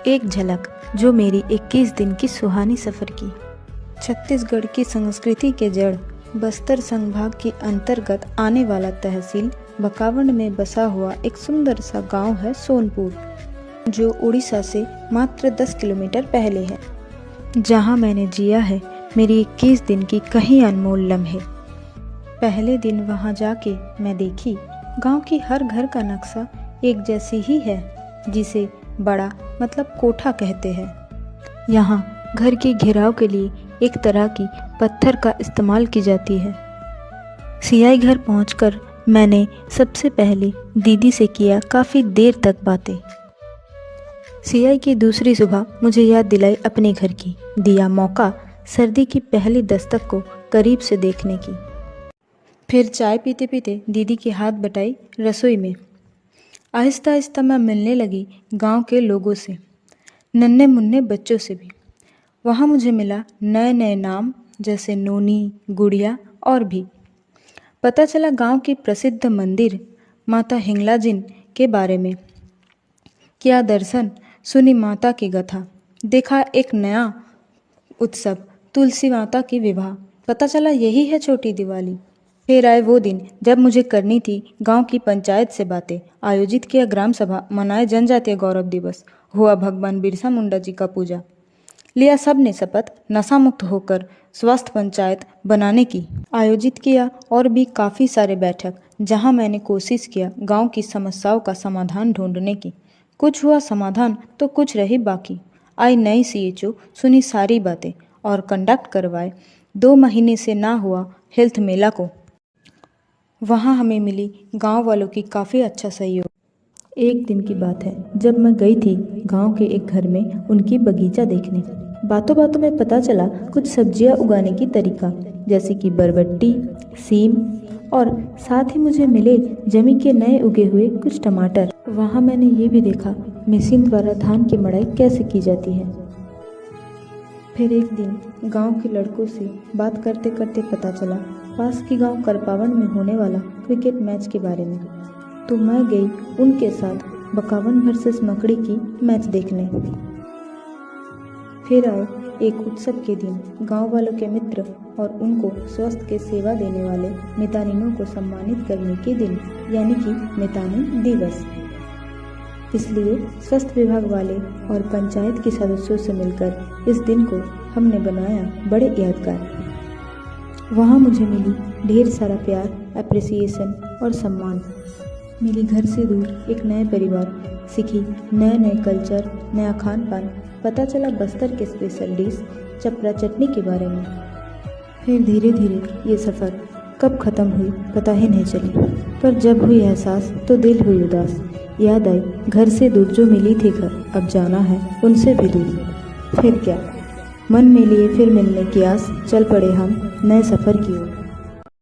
एक झलक जो मेरी 21 दिन की सुहानी सफ़र की। छत्तीसगढ़ की संस्कृति के जड़ बस्तर संभाग के अंतर्गत आने वाला तहसील बकावंड में बसा हुआ एक सुंदर सा गांव है सोनपुर, जो उड़ीसा से मात्र 10 किलोमीटर पहले है, जहां मैंने जिया है मेरी 21 दिन की कहीं अनमोल लम्हे। पहले दिन वहां जाके मैं देखी गांव की हर घर का नक्शा एक जैसी ही है, जिसे बड़ा मतलब कोठा कहते हैं। यहाँ घर के घेराव के लिए एक तरह की पत्थर का इस्तेमाल की जाती है। सियाई घर पहुंचकर मैंने सबसे पहले दीदी से किया काफ़ी देर तक बातें। सियाई की दूसरी सुबह मुझे याद दिलाई अपने घर की, दिया मौका सर्दी की पहली दस्तक को करीब से देखने की। फिर चाय पीते पीते दीदी के हाथ बटाई रसोई में। आहिस्ता आहिस्ता मैं मिलने लगी गांव के लोगों से, नन्हे मुन्ने बच्चों से भी। वहाँ मुझे मिला नए नए नाम जैसे नोनी, गुड़िया और भी। पता चला गांव की प्रसिद्ध मंदिर माता हिंगलाजिन के बारे में। किया दर्शन, सुनी माता की गाथा, देखा एक नया उत्सव तुलसी माता की विवाह। पता चला यही है छोटी दिवाली। फिर आए वो दिन जब मुझे करनी थी गांव की पंचायत से बातें। आयोजित किया ग्राम सभा, मनाए जनजातीय गौरव दिवस, हुआ भगवान बिरसा मुंडा जी का पूजा, लिया सब ने शपथ नशा मुक्त होकर स्वस्थ पंचायत बनाने की। आयोजित किया और भी काफ़ी सारे बैठक, जहां मैंने कोशिश किया गांव की समस्याओं का समाधान ढूंढने की। कुछ हुआ समाधान तो कुछ रही बाकी। आई नई CHO, सुनी सारी बातें और कंडक्ट करवाए 2 महीने से ना हुआ हेल्थ मेला को। वहाँ हमें मिली गांव वालों की काफ़ी अच्छा सहयोग। एक दिन की बात है जब मैं गई थी गांव के एक घर में उनकी बगीचा देखने। बातों बातों में पता चला कुछ सब्जियां उगाने की तरीका, जैसे कि बरबट्टी, सीम और साथ ही मुझे मिले जमी के नए उगे हुए कुछ टमाटर। वहाँ मैंने ये भी देखा मशीन द्वारा धान की मड़ाई कैसे की जाती है। फिर एक दिन गांव के लड़कों से बात करते करते पता चला पास के गांव करपावन में होने वाला क्रिकेट मैच के बारे में, तो मैं गई उनके साथ बकावन वर्सेस मकड़ी की मैच देखने। फिर आए एक उत्सव के दिन, गांव वालों के मित्र और उनको स्वास्थ्य के सेवा देने वाले मितानिनों को सम्मानित करने के दिन, यानी कि मितानिन दिवस। इसलिए स्वास्थ्य विभाग वाले और पंचायत के सदस्यों से मिलकर इस दिन को हमने बनाया बड़े यादगार। वहाँ मुझे मिली ढेर सारा प्यार, अप्रिसिएशन और सम्मान। मिली घर से दूर एक नए परिवार, सीखी नए नए कल्चर, नया खान पान, पता चला बस्तर के स्पेशल डिश चपड़ा चटनी के बारे में। फिर धीरे धीरे ये सफ़र कब ख़त्म हुई पता ही नहीं चली, पर जब हुई एहसास तो दिल हुई उदास। याद आई घर से दूर जो मिली थी घर, अब जाना है उनसे भी दूर। फिर क्या, मन में लिए फिर मिलने की आस, चल पड़े हम नए सफ़र की ओर।